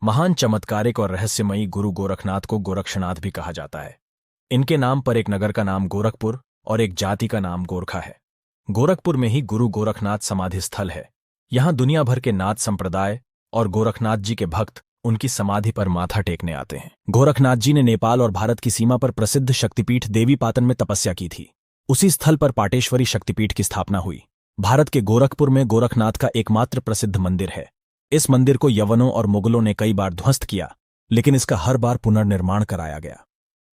महान चमत्कारिक और रहस्यमयी गुरु गोरखनाथ को गोरक्षनाथ भी कहा जाता है। इनके नाम पर एक नगर का नाम गोरखपुर और एक जाति का नाम गोरखा है। गोरखपुर में ही गुरु गोरखनाथ समाधि स्थल है। यहां दुनिया भर के नाथ संप्रदाय और गोरखनाथ जी के भक्त उनकी समाधि पर माथा टेकने आते हैं। गोरखनाथ जी ने नेपाल और भारत की सीमा पर प्रसिद्ध शक्तिपीठ देवीपाटन में तपस्या की थी। उसी स्थल पर पाटेश्वरी शक्तिपीठ की स्थापना हुई। भारत के गोरखपुर में गोरखनाथ का एकमात्र प्रसिद्ध मंदिर है। इस मंदिर को यवनों और मुगलों ने कई बार ध्वस्त किया, लेकिन इसका हर बार पुनर्निर्माण कराया गया।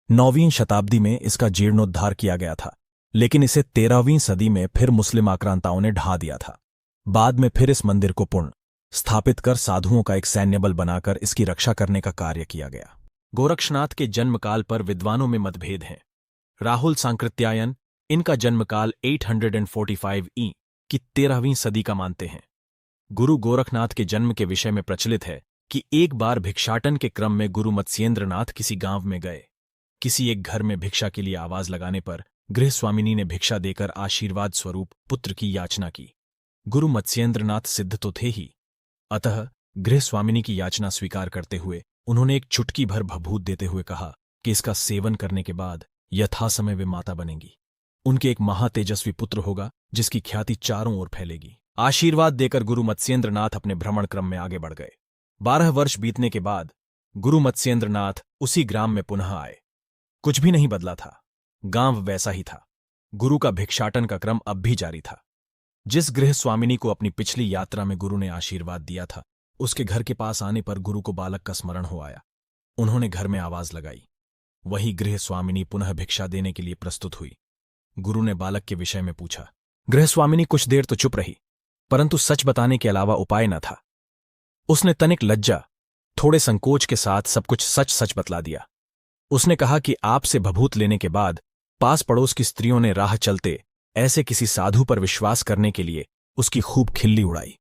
9वीं शताब्दी में इसका जीर्णोद्धार किया गया था, लेकिन इसे 13वीं सदी में फिर मुस्लिम आक्रांताओं ने ढा दिया था। बाद में फिर इस मंदिर को पुनः स्थापित कर साधुओं का एक सैन्य बल बनाकर इसकी रक्षा करने का कार्य किया गया। गोरक्षनाथ के जन्मकाल पर विद्वानों में मतभेद हैं। राहुल सांकृत्यायन इनका जन्मकाल 845 ई की 13वीं सदी का मानते हैं। गुरु गोरखनाथ के जन्म के विषय में प्रचलित है कि एक बार भिक्षाटन के क्रम में गुरु मत्स्येंद्रनाथ किसी गांव में गए। किसी एक घर में भिक्षा के लिए आवाज लगाने पर गृहस्वामिनी ने भिक्षा देकर आशीर्वाद स्वरूप पुत्र की याचना की। गुरु मत्स्येंद्रनाथ सिद्ध तो थे ही, अतः गृहस्वामिनी की याचना स्वीकार करते हुए उन्होंने एक चुटकी भर भभूत देते हुए कहा कि इसका सेवन करने के बाद यथासमय वे माता बनेंगी। उनके एक महातेजस्वी पुत्र होगा जिसकी ख्याति चारों ओर फैलेगी। आशीर्वाद देकर गुरु मत्स्येंद्रनाथ अपने भ्रमण क्रम में आगे बढ़ गए। 12 वर्ष बीतने के बाद गुरु मत्स्येंद्रनाथ उसी ग्राम में पुनः आए। कुछ भी नहीं बदला था, गांव वैसा ही था। गुरु का भिक्षाटन का क्रम अब भी जारी था। जिस गृहस्वामिनी को अपनी पिछली यात्रा में गुरु ने आशीर्वाद दिया था, उसके घर के पास आने पर गुरु को बालक का स्मरण हो आया। उन्होंने घर में आवाज लगाई। वही गृहस्वामिनी पुनः भिक्षा देने के लिए प्रस्तुत हुई। गुरु ने बालक के विषय में पूछा। गृहस्वामिनी कुछ देर तो चुप रही, परंतु सच बताने के अलावा उपाय न था। उसने तनिक लज्जा, थोड़े संकोच के साथ सब कुछ सच सच बतला दिया। उसने कहा कि आपसे भभूत लेने के बाद पास पड़ोस की स्त्रियों ने राह चलते ऐसे किसी साधु पर विश्वास करने के लिए उसकी खूब खिल्ली उड़ाई।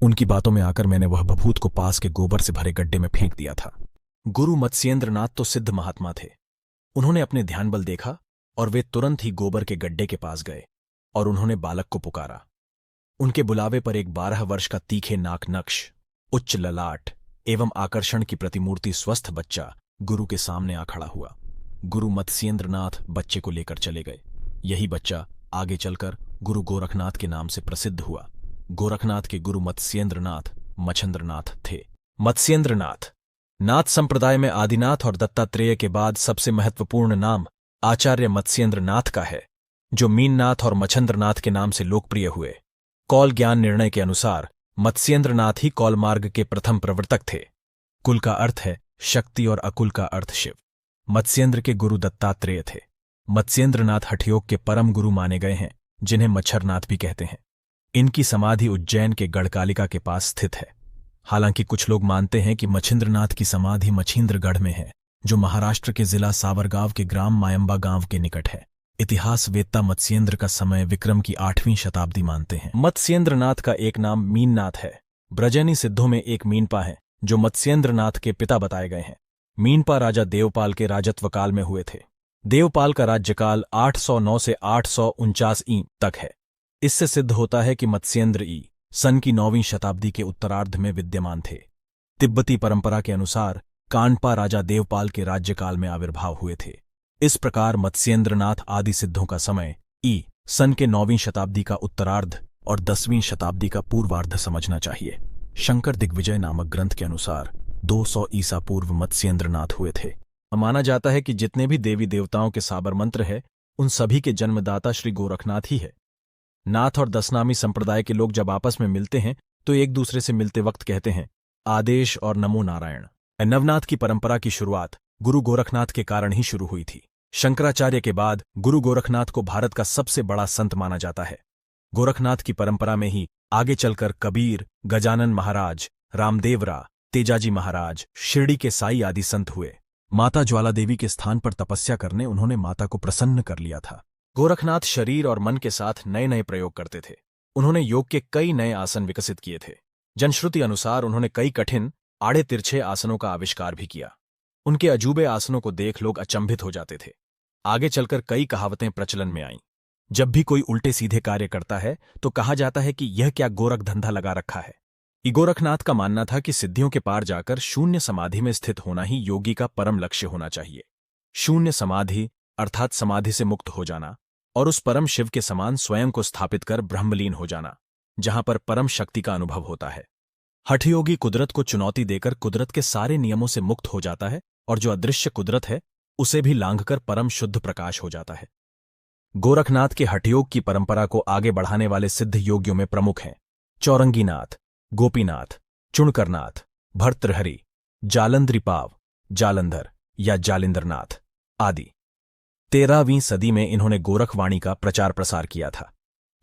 उनकी बातों में आकर मैंने वह भभूत को पास के गोबर से भरे गड्ढे में फेंक दिया था। गुरु मत्स्येंद्रनाथ तो सिद्ध महात्मा थे। उन्होंने अपने ध्यान बल देखा और वे तुरंत ही गोबर के गड्ढे के पास गए और उन्होंने बालक को पुकारा। उनके बुलावे पर एक 12 वर्ष का तीखे नाक नक्श, उच्च ललाट एवं आकर्षण की प्रतिमूर्ति स्वस्थ बच्चा गुरु के सामने आ खड़ा हुआ। गुरु मत्स्येंद्रनाथ बच्चे को लेकर चले गए। यही बच्चा आगे चलकर गुरु गोरखनाथ के नाम से प्रसिद्ध हुआ। गोरखनाथ के गुरु मत्स्येंद्रनाथ मच्छंद्रनाथ थे। मत्स्येंद्रनाथ नाथ संप्रदाय में आदिनाथ और दत्तात्रेय के बाद सबसे महत्वपूर्ण नाम आचार्य मत्स्येंद्रनाथ का है, जो मीननाथ और मच्छंद्रनाथ के नाम से लोकप्रिय हुए। कौल ज्ञान निर्णय के अनुसार मत्स्येंद्रनाथ ही कौल मार्ग के प्रथम प्रवर्तक थे। कुल का अर्थ है शक्ति और अकुल का अर्थ शिव। मत्स्येंद्र के गुरु दत्तात्रेय थे। मत्स्येंद्रनाथ हठयोग के परम गुरु माने गए हैं, जिन्हें मच्छरनाथ भी कहते हैं। इनकी समाधि उज्जैन के गढ़कालिका के पास स्थित है। हालांकि कुछ लोग मानते हैं कि मच्छिंद्रनाथ की समाधि मच्छिंद्रगढ़ में है, जो महाराष्ट्र के जिला सावरगांव के ग्राम मायंबा गांव के निकट है। इतिहास वेत्ता मत्स्येंद्र का समय विक्रम की 8वीं शताब्दी मानते हैं। मत्स्येंद्रनाथ का एक नाम मीननाथ है। ब्रजनी सिद्धों में एक मीनपा है, जो मत्स्येंद्रनाथ के पिता बताए गए हैं। मीनपा राजा देवपाल के राजत्व काल में हुए थे। देवपाल का राज्यकाल 809 से 849 ई तक है। इससे सिद्ध होता है कि मत्स्येंद्र ई सन की 9वीं शताब्दी के उत्तरार्ध में विद्यमान थे। तिब्बती परंपरा के अनुसार कांडपा राजा देवपाल के राज्यकाल में आविर्भाव हुए थे। इस प्रकार मत्स्येंद्रनाथ आदि सिद्धों का समय ई सन के 9वीं शताब्दी का उत्तरार्ध और 10वीं शताब्दी का पूर्वार्ध समझना चाहिए। शंकर दिग्विजय नामक ग्रंथ के अनुसार 200 ईसा पूर्व मत्स्येंद्रनाथ हुए थे। माना जाता है कि जितने भी देवी देवताओं के साबर मंत्र है, उन सभी के जन्मदाता श्री गोरखनाथ ही है। नाथ और दशनामी संप्रदाय के लोग जब आपस में मिलते हैं तो एक दूसरे से मिलते वक्त कहते हैं आदेश और नमो नारायण। नवनाथ की परंपरा की शुरुआत गुरु गोरखनाथ के कारण ही शुरू हुई थी। शंकराचार्य के बाद गुरु गोरखनाथ को भारत का सबसे बड़ा संत माना जाता है। गोरखनाथ की परंपरा में ही आगे चलकर कबीर, गजानन महाराज, रामदेवरा, तेजाजी महाराज, शिरडी के साई आदि संत हुए। माता ज्वाला देवी के स्थान पर तपस्या करने उन्होंने माता को प्रसन्न कर लिया था। गोरखनाथ शरीर और मन के साथ नए नए प्रयोग करते थे। उन्होंने योग के कई नए आसन विकसित किए थे। जनश्रुति अनुसार उन्होंने कई कठिन आड़े तिरछे आसनों का आविष्कार भी किया। उनके अजूबे आसनों को देख लोग अचंभित हो जाते थे। आगे चलकर कई कहावतें प्रचलन में आईं। जब भी कोई उल्टे सीधे कार्य करता है तो कहा जाता है कि यह क्या गोरख धंधा लगा रखा है। गोरखनाथ का मानना था कि सिद्धियों के पार जाकर शून्य समाधि में स्थित होना ही योगी का परम लक्ष्य होना चाहिए। शून्य समाधि अर्थात समाधि से मुक्त हो जाना और उस परम शिव के समान स्वयं को स्थापित कर ब्रह्मलीन हो जाना, जहां पर परम शक्ति का अनुभव होता है। हठयोगी कुदरत को चुनौती देकर कुदरत के सारे नियमों से मुक्त हो जाता है और जो अदृश्य कुदरत है उसे भी लांघकर परम शुद्ध प्रकाश हो जाता है। गोरखनाथ के हठयोग की परंपरा को आगे बढ़ाने वाले सिद्ध योगियों में प्रमुख हैं चौरंगीनाथ, गोपीनाथ, चुणकरनाथ, भर्तृहरि, जालंधरीपाव, जालंधर या जालिंदरनाथ आदि। 13वीं सदी में इन्होंने गोरखवाणी का प्रचार प्रसार किया था।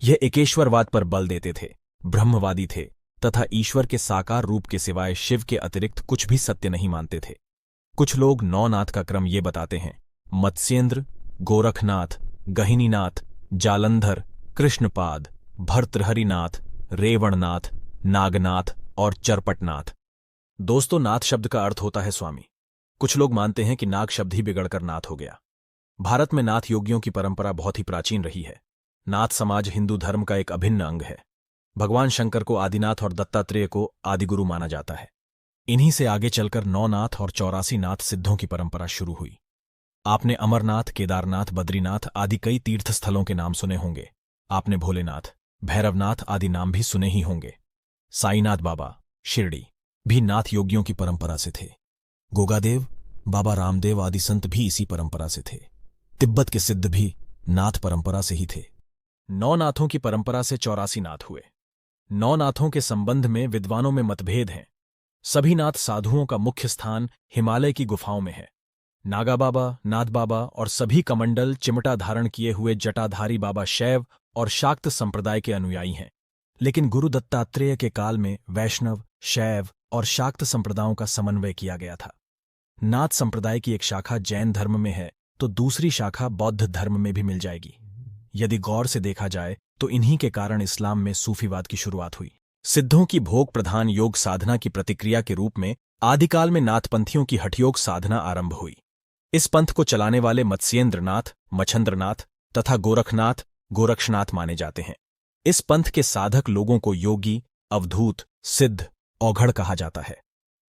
यह एकेश्वरवाद पर बल देते थे, ब्रह्मवादी थे तथा ईश्वर के साकार रूप के सिवाय शिव के अतिरिक्त कुछ भी सत्य नहीं मानते थे। कुछ लोग 9 नाथ का क्रम ये बताते हैं: मत्स्येंद्र, गोरखनाथ, गहिनीनाथ, जालंधर, कृष्णपाद, भर्तृहरिनाथ, रेवणनाथ, नागनाथ और चरपटनाथ। दोस्तों, नाथ शब्द का अर्थ होता है स्वामी। कुछ लोग मानते हैं कि नाग शब्द ही बिगड़कर नाथ हो गया। भारत में नाथ योगियों की परंपरा बहुत ही प्राचीन रही है। नाथ समाज हिंदू धर्म का एक अभिन्न अंग है। भगवान शंकर को आदिनाथ और दत्तात्रेय को आदिगुरु माना जाता है। इन्हीं से आगे चलकर 9 नाथ और 84 नाथ सिद्धों की परंपरा शुरू हुई। आपने अमरनाथ, केदारनाथ, बद्रीनाथ आदि कई तीर्थ स्थलों के नाम सुने होंगे। आपने भोलेनाथ, भैरवनाथ आदि नाम भी सुने ही होंगे। साईनाथ बाबा, शिरडी भी नाथ योगियों की परंपरा से थे। गोगादेव, बाबा रामदेव आदि संत भी इसी परंपरा से थे। तिब्बत के सिद्ध भी नाथ परंपरा से ही थे। 9 नाथों की परंपरा से 84 नाथ हुए। 9 नाथों के संबंध में विद्वानों में मतभेद हैं। सभी नाथ साधुओं का मुख्य स्थान हिमालय की गुफाओं में है। नागा बाबा, नाथ बाबा और सभी कमंडल चिमटा धारण किए हुए जटाधारी बाबा शैव और शाक्त संप्रदाय के अनुयायी हैं। लेकिन गुरु दत्तात्रेय के काल में वैष्णव, शैव और शाक्त संप्रदायों का समन्वय किया गया था। नाथ संप्रदाय की एक शाखा जैन धर्म में है तो दूसरी शाखा बौद्ध धर्म में भी मिल जाएगी। यदि गौर से देखा जाए तो इन्हीं के कारण इस्लाम में सूफीवाद की शुरुआत हुई। सिद्धों की भोग प्रधान योग साधना की प्रतिक्रिया के रूप में आदिकाल में नाथपंथियों की हठयोग साधना आरंभ हुई। इस पंथ को चलाने वाले मत्स्येंद्रनाथ, मच्छंद्रनाथ तथा गोरखनाथ गोरक्षनाथ माने जाते हैं। इस पंथ के साधक लोगों को योगी, अवधूत, सिद्ध, औघड़ कहा जाता है।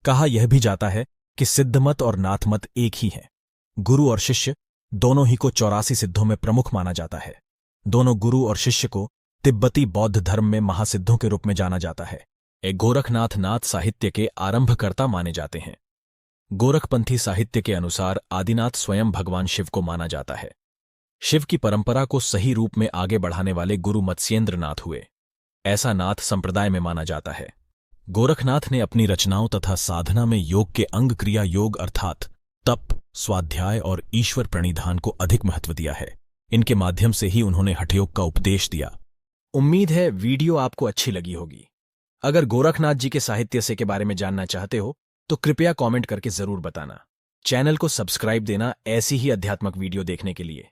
कहा यह भी जाता है कि सिद्धमत और नाथमत एक ही हैं। गुरु और शिष्य दोनों ही को 84 सिद्धों में प्रमुख माना जाता है। दोनों गुरु और शिष्य को तिब्बती बौद्ध धर्म में महासिद्धों के रूप में जाना जाता है। एक गोरखनाथ नाथ साहित्य के आरंभकर्ता माने जाते हैं। गोरखपंथी साहित्य के अनुसार आदिनाथ स्वयं भगवान शिव को माना जाता है। शिव की परंपरा को सही रूप में आगे बढ़ाने वाले गुरु मत्स्येंद्रनाथ हुए। ऐसा नाथ संप्रदाय में माना जाता है। गोरखनाथ ने अपनी रचनाओं तथा साधना में योग के अंग क्रिया योग अर्थात तप, स्वाध्याय और ईश्वर प्रणिधान को अधिक महत्व दिया है। इनके माध्यम से ही उन्होंने हठयोग का उपदेश दिया। उम्मीद है वीडियो आपको अच्छी लगी होगी। अगर गोरखनाथ जी के साहित्य से के बारे में जानना चाहते हो तो कृपया कमेंट करके जरूर बताना। चैनल को सब्सक्राइब देना ऐसी ही अध्यात्मक वीडियो देखने के लिए।